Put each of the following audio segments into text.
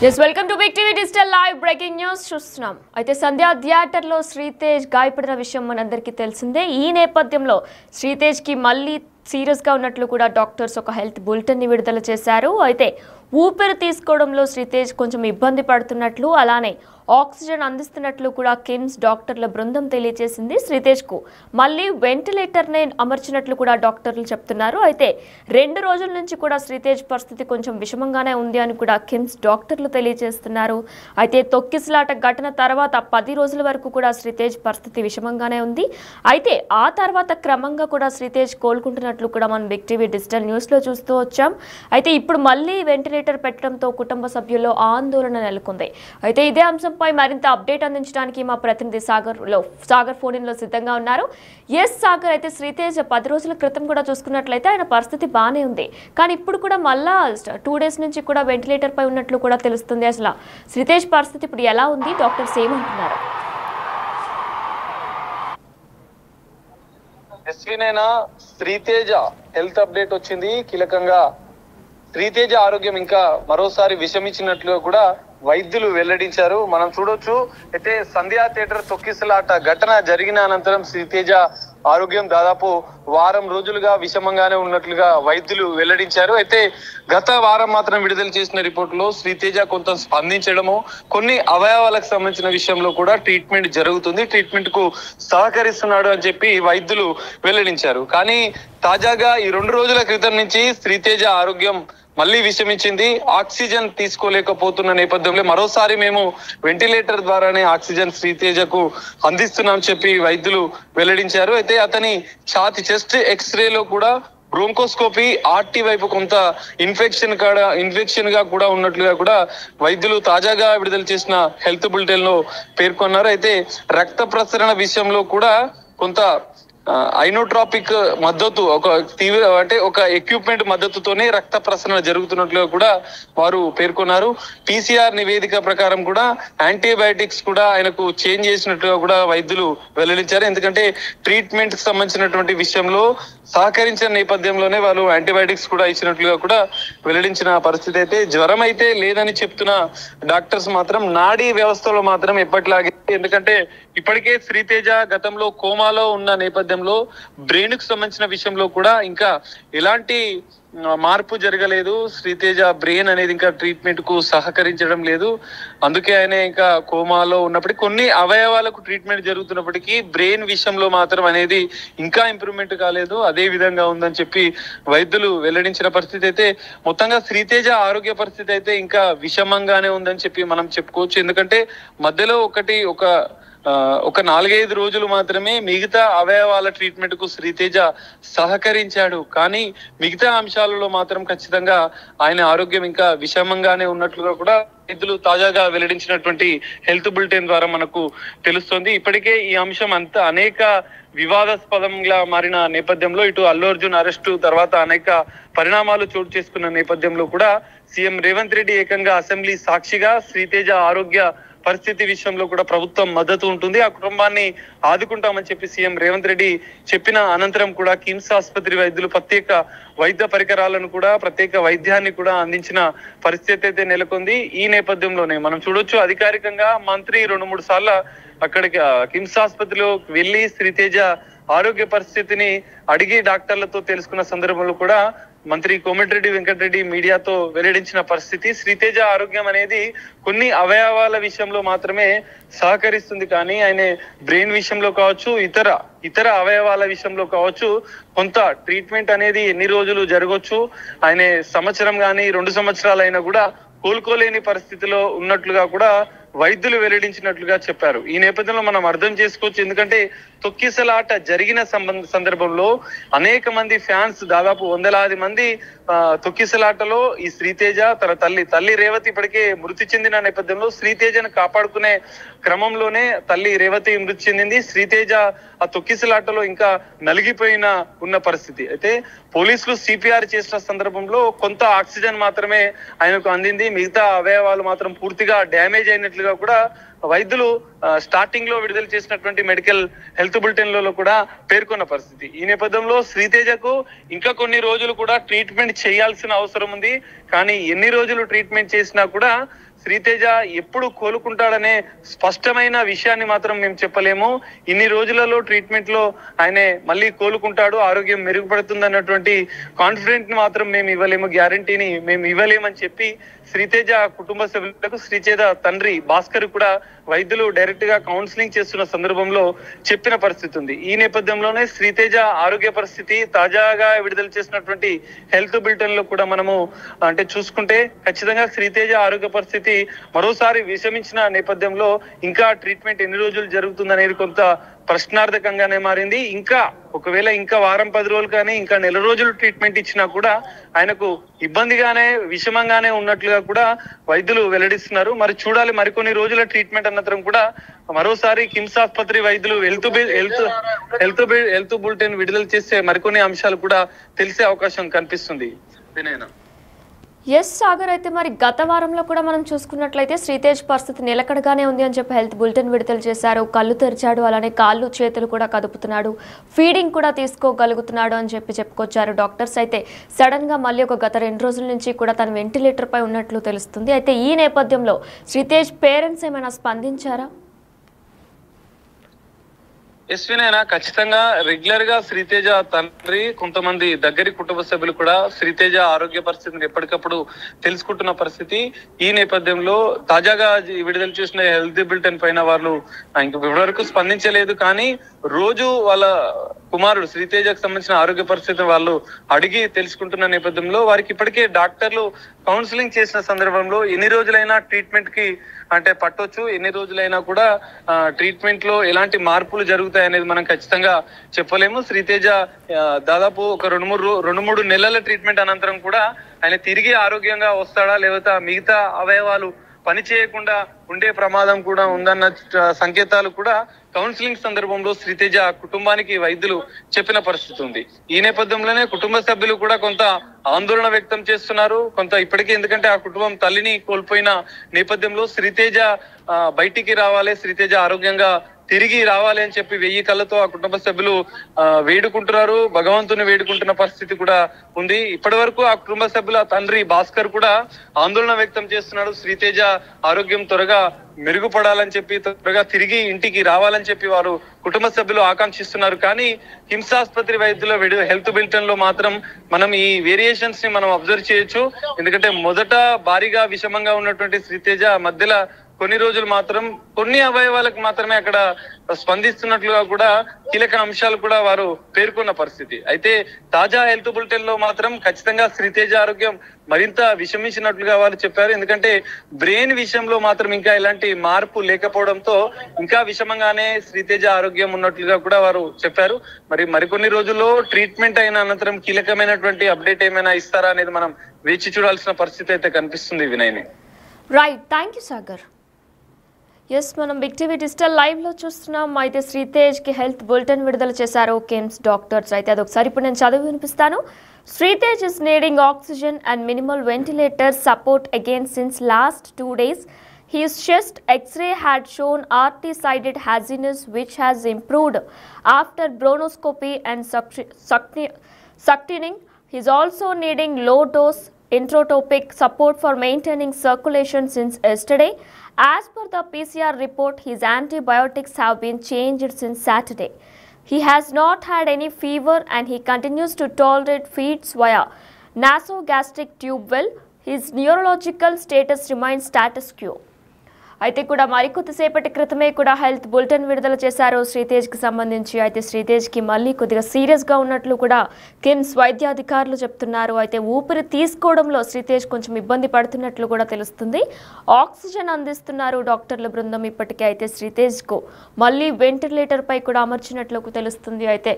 Yes, welcome to Big TV Digital Live Breaking News చూస్తున్నాం. అయితే సంధ్య థియేటర్లో శ్రీతేజ్ గాయపడిన విషయం మనందరికీ తెలిసిందే. ఈ నేపథ్యంలో శ్రీతేజ్కి మళ్ళీ సీరియస్గా ఉన్నట్లు కూడా డాక్టర్స్ ఒక హెల్త్ బులెటిన్ని విడుదల చేశారు. అయితే ఊపిరి తీసుకోవడంలో శ్రీతేజ్ కొంచెం ఇబ్బంది పడుతున్నట్లు, అలానే ఆక్సిజన్ అందిస్తున్నట్లు కూడా కిమ్స్ డాక్టర్ల బృందం తెలియజేసింది. శ్రీతేజ్కు మళ్ళీ వెంటిలేటర్నే అమర్చినట్లు కూడా డాక్టర్లు చెప్తున్నారు. అయితే 2 రోజుల నుంచి కూడా శ్రీతేజ్ పరిస్థితి కొంచెం విషమంగానే ఉంది అని కూడా కిమ్స్ డాక్టర్లు తెలియజేస్తున్నారు. అయితే తొక్కిసలాట ఘటన తర్వాత 10 రోజుల వరకు కూడా శ్రీతేజ్ పరిస్థితి విషమంగానే ఉంది. అయితే ఆ తర్వాత క్రమంగా కూడా శ్రీతేజ్ కోలుకుంటున్నట్లు కూడా మనం బిగ్ టీవీ డిజిటల్ న్యూస్లో చూస్తూ వచ్చాం. అయితే ఇప్పుడు మళ్ళీ వెంటిలేటర్ పెట్టడంతో కుటుంబ సభ్యుల్లో ఆందోళన నెలకొంది. అయితే ఇదే అంశంపై మరింత అప్డేట్ అందించడానికి మా ప్రతినిధి సాగర్ ఫోన్ ఇన్లో సిద్ధంగా ఉన్నారు. ఎస్ సాగర్, అయితే శ్రీతేజ్ 10 రోజుల క్రితం కూడా చూసుకున్నట్లయితే ఆయన పరిస్థితి బాగానే ఉంది, కానీ ఇప్పుడు కూడా మళ్ళా 2 డేస్ నుంచి కూడా వెంటిలేటర్ పై ఉన్నట్లు కూడా తెలుస్తుంది. అసలు శ్రీతేజ్ పరిస్థితి ఇప్పుడు ఎలా ఉంది, డాక్టర్స్ ఏమంటున్నారు? శ్రీతేజ హెల్త్ అప్డేట్ వచ్చింది. కీలకంగా శ్రీతేజ ఆరోగ్యం ఇంకా మరోసారి విషమించినట్లు కూడా వైద్యులు వెల్లడించారు. మనం చూడొచ్చు. అయితే సంధ్యా థియేటర్ తొక్కిసలాట ఘటన జరిగిన అనంతరం శ్రీతేజ ఆరోగ్యం దాదాపు వారం రోజులుగా విషమంగానే ఉన్నట్లుగా వైద్యులు వెల్లడించారు. అయితే గత వారం మాత్రం విడుదల చేసిన రిపోర్టులో శ్రీతేజ కొంత స్పందించడము, కొన్ని అవయవాలకు సంబంధించిన విషయంలో కూడా ట్రీట్మెంట్ జరుగుతుంది, ట్రీట్మెంట్ కు సహకరిస్తున్నాడు అని చెప్పి వైద్యులు వెల్లడించారు. కానీ తాజాగా ఈ 2 రోజుల క్రితం నుంచి శ్రీతేజ ఆరోగ్యం మళ్ళీ విషమించింది. ఆక్సిజన్ తీసుకోలేకపోతున్న నేపథ్యంలో మరోసారి మేము వెంటిలేటర్ ద్వారానే ఆక్సిజన్ శ్రీతేజకు అందిస్తున్నాం చెప్పి వైద్యులు వెల్లడించారు. అయితే అతని ఛాతి చెస్ట్ ఎక్స్రేలో కూడా బ్రోంకోస్కోపీ ఆర్టీ వైపు కొంత ఇన్ఫెక్షన్ గా కూడా ఉన్నట్లుగా కూడా వైద్యులు తాజాగా విడుదల చేసిన హెల్త్ బులెటిన్ లో పేర్కొన్నారు. అయితే రక్త ప్రసరణ విషయంలో కూడా కొంత ఐనోట్రాపిక్ మద్దతు, ఒక ఎక్విప్మెంట్ మద్దతుతోనే రక్త ప్రసరణ జరుగుతున్నట్లుగా కూడా వారు పేర్కొన్నారు. PCR నివేదిక ప్రకారం కూడా యాంటీబయాటిక్స్ కూడా ఆయనకు చేంజ్ చేసినట్లుగా కూడా వైద్యులు వెల్లడించారు. ఎందుకంటే ట్రీట్మెంట్ కి సంబంధించినటువంటి విషయంలో సహకరించిన నేపథ్యంలోనే వాళ్ళు యాంటీబయాటిక్స్ కూడా ఇచ్చినట్లుగా కూడా వెల్లడించిన పరిస్థితి. అయితే జ్వరం అయితే లేదని చెప్తున్న డాక్టర్స్ మాత్రం నాడీ వ్యవస్థలో మాత్రం ఎప్పటిలాగే, ఎందుకంటే ఇప్పటికే శ్రీతేజ గతంలో కోమాలో ఉన్న నేపథ్యంలో బ్రెయిన్ కు సంబంధించిన విషయంలో కూడా ఇంకా ఎలాంటి మార్పు జరగలేదు. శ్రీతేజ బ్రెయిన్ అనేది ఇంకా ట్రీట్మెంట్ కు సహకరించడం లేదు. అందుకే ఆయన ఇంకా కోమాలో ఉన్నప్పటికీ, కొన్ని అవయవాలకు ట్రీట్మెంట్ జరుగుతున్నప్పటికీ బ్రెయిన్ విషయంలో మాత్రం అనేది ఇంకా ఇంప్రూవ్మెంట్ కాలేదు, అదే విధంగా ఉందని చెప్పి వైద్యులు వెల్లడించిన పరిస్థితి. అయితే మొత్తంగా శ్రీతేజ ఆరోగ్య పరిస్థితి అయితే ఇంకా విషమంగానే ఉందని చెప్పి మనం చెప్పుకోవచ్చు. ఎందుకంటే మధ్యలో ఒక 4-5 రోజులు మాత్రమే మిగతా అవయవాల ట్రీట్మెంట్ కు శ్రీతేజ సహకరించాడు. కానీ మిగతా అంశాలలో మాత్రం ఖచ్చితంగా ఆయన ఆరోగ్యం ఇంకా విషమంగానే ఉన్నట్లుగా కూడా వైద్యులు తాజాగా వెల్లడించినటువంటి హెల్త్ బులెటిన్ ద్వారా మనకు తెలుస్తుంది. ఇప్పటికే ఈ అంశం అనేక వివాదాస్పదంగా మారిన నేపథ్యంలో, ఇటు అల్లు అర్జున్ అరెస్టు తర్వాత అనేక పరిణామాలు చోటు చేసుకున్న నేపథ్యంలో కూడా సీఎం రేవంత్ రెడ్డి ఏకంగా అసెంబ్లీ సాక్షిగా శ్రీతేజ ఆరోగ్య పరిస్థితి విషయంలో కూడా ప్రభుత్వం మద్దతు ఉంటుంది, ఆ కుటుంబాన్ని ఆదుకుంటామని చెప్పి సీఎం రేవంత్ రెడ్డి చెప్పిన అనంతరం కూడా కిమ్స్ ఆసుపత్రి వైద్యులు ప్రత్యేక వైద్య పరికరాలను కూడా, ప్రత్యేక వైద్యాన్ని కూడా అందించిన పరిస్థితి అయితే నెలకొంది. ఈ నేపథ్యంలోనే మనం చూడొచ్చు, అధికారికంగా మంత్రి 2-3 సార్లు అక్కడికి కిమ్స్ ఆసుపత్రిలో వెళ్లి శ్రీతేజ ఆరోగ్య పరిస్థితిని అడిగి డాక్టర్లతో తెలుసుకున్న సందర్భంలో కూడా మంత్రి కోమటిరెడ్డి వెంకటరెడ్డి మీడియాతో వెల్లడించిన పరిస్థితి. శ్రీతేజ ఆరోగ్యం అనేది కొన్ని అవయవాల విషయంలో మాత్రమే సహకరిస్తుంది, కానీ ఆయన బ్రెయిన్ విషయంలో కావచ్చు, ఇతర అవయవాల విషయంలో కావచ్చు కొంత ట్రీట్మెంట్ అనేది ఎన్ని రోజులు జరగవచ్చు, ఆయన సంవత్సరం కానీ 2 సంవత్సరాలు అయినా కూడా కోలుకోలేని పరిస్థితిలో ఉన్నట్లుగా కూడా వైద్యులు వెల్లడించినట్లుగా చెప్పారు. ఈ నేపథ్యంలో మనం అర్థం చేసుకోవచ్చు. ఎందుకంటే తొక్కిసలాట జరిగిన సందర్భంలో అనేక మంది ఫ్యాన్స్, దాదాపు 100లాది మంది తొక్కిసలాటలో ఈ శ్రీతేజ తన తల్లి రేవతి ఇప్పటికే మృతి చెందిన నేపథ్యంలో శ్రీతేజను కాపాడుకునే క్రమంలోనే తల్లి రేవతి మృతి చెందింది. శ్రీతేజ ఆ తొక్కిసలాటలో ఇంకా ఉన్న పరిస్థితి. అయితే పోలీసులు CPR చేసిన సందర్భంలో కొంత ఆక్సిజన్ మాత్రమే ఆయనకు అందింది, మిగతా అవయవాలు మాత్రం పూర్తిగా డ్యామేజ్ అయినట్లుగా కూడా వైద్యులు స్టార్టింగ్ లో విడుదల చేసినటువంటి మెడికల్ హెల్త్ బులెటిన్లలో కూడా పేర్కొన్న పరిస్థితి. ఈ నేపథ్యంలో శ్రీతేజకు ఇంకా కొన్ని రోజులు కూడా ట్రీట్మెంట్ చేయాల్సిన అవసరం ఉంది. కానీ ఎన్ని రోజులు ట్రీట్మెంట్ చేసినా కూడా శ్రీతేజ ఎప్పుడు కోలుకుంటాడనే స్పష్టమైన విషయాన్ని మాత్రం మేము చెప్పలేము. ఇన్ని రోజులలో ట్రీట్మెంట్ లో ఆయన మళ్ళీ కోలుకుంటాడు, ఆరోగ్యం మెరుగుపడుతుంది అన్నటువంటి కాన్ఫిడెంట్ ని మాత్రం మేము ఇవ్వలేము, గ్యారంటీని మేము ఇవ్వలేమని చెప్పి శ్రీతేజ కుటుంబ సభ్యులకు శ్రీతేజ తండ్రి భాస్కర్ కూడా వైద్యులు డైరెక్ట్ గా కౌన్సిలింగ్ చేస్తున్న సందర్భంలో చెప్పిన పరిస్థితి ఉంది. ఈ నేపథ్యంలోనే శ్రీతేజ ఆరోగ్య పరిస్థితి తాజాగా విడుదల చేసినటువంటి హెల్త్ బులెటిన్ లో కూడా మనము అంటే చూసుకుంటే ఖచ్చితంగా శ్రీతేజ ఆరోగ్య పరిస్థితి మరోసారి విషమించిన నేపథ్యంలో ఇంకా ట్రీట్మెంట్ ఎన్ని రోజులు జరుగుతుంది అనేది కొంత ప్రశ్నార్థకంగానే మారింది. ఇంకా ఒకవేళ ఇంకా వారం 10 రోజులు కానీ ఇంకా నెల రోజులు ట్రీట్మెంట్ ఇచ్చినా కూడా ఆయనకు ఇబ్బందిగానే విషమంగానే ఉన్నట్లుగా కూడా వైద్యులు వెల్లడిస్తున్నారు. మరి చూడాలి, మరికొన్ని రోజుల ట్రీట్మెంట్ అనంతరం కూడా మరోసారి కిమ్స్ ఆసుపత్రి వైద్యులు హెల్త్ బులెటిన్ విడుదల చేసే మరికొన్ని అంశాలు కూడా తెలిసే అవకాశం కనిపిస్తుంది. వినయనా. ఎస్ సాగర్, అయితే మరి గత వారంలో కూడా మనం చూసుకున్నట్లయితే శ్రీతేజ్ పరిస్థితి నిలకడగానే ఉంది అని చెప్పి హెల్త్ బులెటిన్ విడుదల చేశారు. కళ్ళు తెరిచాడు, అలానే కాళ్ళు చేతులు కూడా కదుపుతున్నాడు, ఫీడింగ్ కూడా తీసుకోగలుగుతున్నాడు అని చెప్పి చెప్పుకొచ్చారు డాక్టర్స్. అయితే సడన్ గా మళ్ళీ గత 2 రోజుల నుంచి కూడా తన వెంటిలేటర్ పై ఉన్నట్లు తెలుస్తుంది. అయితే ఈ నేపథ్యంలో శ్రీతేజ్ పేరెంట్స్ ఏమైనా స్పందించారా? ఎస్వినైనా ఖచ్చితంగా రెగ్యులర్ గా శ్రీతేజ తండ్రి కొంతమంది దగ్గరి కుటుంబ సభ్యులు కూడా శ్రీతేజ ఆరోగ్య పరిస్థితిని ఎప్పటికప్పుడు తెలుసుకుంటున్న పరిస్థితి. ఈ నేపథ్యంలో తాజాగా విడుదల చేసిన హెల్త్ బులెటిన్ పైన వాళ్ళు ఇప్పటి వరకు స్పందించలేదు. కానీ రోజు వాళ్ళ కుమారుడు శ్రీతేజకు సంబంధించిన ఆరోగ్య పరిస్థితిని వాళ్ళు అడిగి తెలుసుకుంటున్న నేపథ్యంలో వారికి ఇప్పటికే డాక్టర్లు కౌన్సిలింగ్ చేసిన సందర్భంలో ఎన్ని రోజులైనా ట్రీట్మెంట్ కి అంటే పట్టొచ్చు, ఎన్ని రోజులైనా కూడా ట్రీట్మెంట్ లో ఎలాంటి మార్పులు జరుగుతాయి అనేది మనం ఖచ్చితంగా చెప్పలేము. శ్రీతేజ దాదాపు ఒక 2-3 నెలల ట్రీట్మెంట్ అనంతరం కూడా ఆయన తిరిగి ఆరోగ్యంగా వస్తాడా, లేకపోతే మిగతా అవయవాలు పని చేయకుండా ఉండే ప్రమాదం కూడా ఉందన్న సంకేతాలు కూడా కౌన్సిలింగ్ సందర్భంలో శ్రీతేజ కుటుంబానికి వైద్యులు చెప్పిన పరిస్థితి ఉంది. ఈ నేపథ్యంలోనే కుటుంబ సభ్యులు కూడా కొంత ఆందోళన వ్యక్తం చేస్తున్నారు. కొంత ఇప్పటికీ, ఎందుకంటే ఆ కుటుంబం తల్లిని కోల్పోయిన నేపథ్యంలో శ్రీతేజ బయటికి రావాలి, శ్రీతేజ ఆరోగ్యంగా తిరిగి రావాలి అని చెప్పి 1000 కళ్ళతో ఆ కుటుంబ సభ్యులు వేడుకుంటున్నారు, భగవంతుని వేడుకుంటున్న పరిస్థితి కూడా ఉంది. ఇప్పటి వరకు ఆ కుటుంబ సభ్యుల తండ్రి భాస్కర్ కూడా ఆందోళన వ్యక్తం చేస్తున్నాడు. శ్రీతేజ ఆరోగ్యం త్వరగా మెరుగుపడాలని చెప్పి, త్వరగా తిరిగి ఇంటికి రావాలని చెప్పి వారు కుటుంబ సభ్యులు ఆకాంక్షిస్తున్నారు. కానీ కిమ్స్ ఆసుపత్రి వైద్యుల హెల్త్ బులెటిన్ లో మాత్రం మనం ఈ వేరియేషన్స్ ని మనం అబ్జర్వ్ చేయొచ్చు. ఎందుకంటే మొదట భారీగా విషమంగా ఉన్నటువంటి శ్రీతేజ మధ్యలో కొన్ని రోజులు మాత్రం కొన్ని అవయవాలకు మాత్రమే అక్కడ స్పందిస్తున్నట్లుగా కూడా కీలక అంశాలు కూడా వారు పేర్కొన్న పరిస్థితి. అయితే తాజా హెల్త్ బులెటిన్ లో మాత్రం ఖచ్చితంగా శ్రీతేజ ఆరోగ్యం మరింత విషమించినట్లుగా వారు చెప్పారు. ఎందుకంటే బ్రెయిన్ విషయంలో మాత్రం ఇంకా ఎలాంటి మార్పు లేకపోవడంతో ఇంకా విషమంగానే శ్రీతేజ ఆరోగ్యం ఉన్నట్లుగా కూడా వారు చెప్పారు. మరికొన్ని రోజుల్లో ట్రీట్మెంట్ అయిన అనంతరం కీలకమైనటువంటి అప్డేట్ ఏమైనా ఇస్తారా అనేది మనం వేచి చూడాల్సిన పరిస్థితి అయితే కనిపిస్తుంది. వినయని. Right, thank you Sagar. Yes, మనం బిగ్ టీవీ డిజిటల్ లైవ్ లో చూస్తున్నాం. అయితే శ్రీతేజ్ కి హెల్త్ బులెటిన్ విడుదల చేశారు కిమ్స్ డాక్టర్స్. అయితే అదొకసారి ఇప్పుడు నేను చదివి వినిపిస్తాను. Sritej is needing oxygen and minimal ventilator support again since last 2 days. His chest X-ray had shown RT-sided haziness which has improved after bronchoscopy and suctioning. He is also needing low-dose intratropic support for maintaining circulation since yesterday. As per the PCR report, his antibiotics have been changed since Saturday. He has not had any fever and he continues to tolerate feeds via nasogastric tube well. His neurological status remains status quo. అయితే కూడా మరికొద్దిసేపటి క్రితమే కూడా health bulletin విడుదల చేశారు శ్రీతేజ్కి సంబంధించి. అయితే శ్రీతేజ్కి మళ్ళీ కొద్దిగా సీరియస్గా ఉన్నట్లు కూడా కిమ్స్ వైద్యాధికారులు చెప్తున్నారు. అయితే ఊపిరి తీసుకోవడంలో శ్రీతేజ్ కొంచెం ఇబ్బంది పడుతున్నట్లు కూడా తెలుస్తుంది. ఆక్సిజన్ అందిస్తున్నారు డాక్టర్ల బృందం ఇప్పటికే. అయితే శ్రీతేజ్కు మళ్ళీ వెంటిలేటర్ పై కూడా అమర్చినట్లు తెలుస్తుంది. అయితే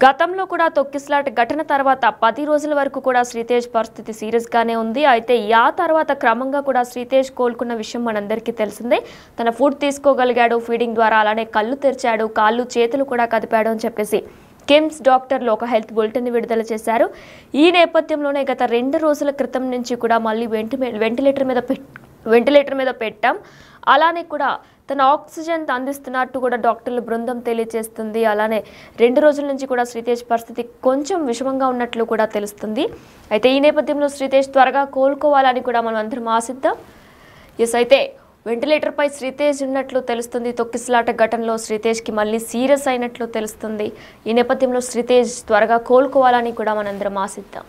గతంలో కూడా తొక్కిసలాట ఘటన తర్వాత 10 రోజుల వరకు కూడా శ్రీతేజ్ పరిస్థితి సీరియస్గానే ఉంది. అయితే ఆ తర్వాత క్రమంగా కూడా శ్రీతేజ్ కోలుకున్న విషయం మనందరికీ తెలిసిందే. తన ఫుడ్ తీసుకోగలిగాడు ఫీడింగ్ ద్వారా, అలానే కళ్ళు తెరిచాడు, కాళ్ళు చేతులు కూడా కదిపాడు అని చెప్పేసి కిమ్స్ డాక్టర్లు ఒక హెల్త్ బులెటిన్ విడుదల చేశారు. ఈ నేపథ్యంలోనే గత 2 రోజుల క్రితం నుంచి కూడా మళ్ళీ వెంటిలేటర్ మీద పెట్టాం. అలానే కూడా తన ఆక్సిజన్ అందిస్తున్నట్టు కూడా డాక్టర్ల బృందం తెలియజేస్తుంది. అలానే 2 రోజుల నుంచి కూడా శ్రీతేజ్ పరిస్థితి కొంచెం విషమంగా ఉన్నట్లు కూడా తెలుస్తుంది. అయితే ఈ నేపథ్యంలో శ్రీతేజ్ త్వరగా కోలుకోవాలని కూడా మనం అందరం ఆశిద్దాం. ఎస్ అయితే వెంటిలేటర్ పై శ్రీతేజ్ ఉన్నట్లు తెలుస్తుంది. తొక్కిసలాట ఘటనలో శ్రీతేజ్ కి మళ్ళీ సీరియస్ అయినట్లు తెలుస్తుంది. ఈ నేపథ్యంలో శ్రీతేజ్ త్వరగా కోలుకోవాలని కూడా మనందరం ఆశిద్దాం.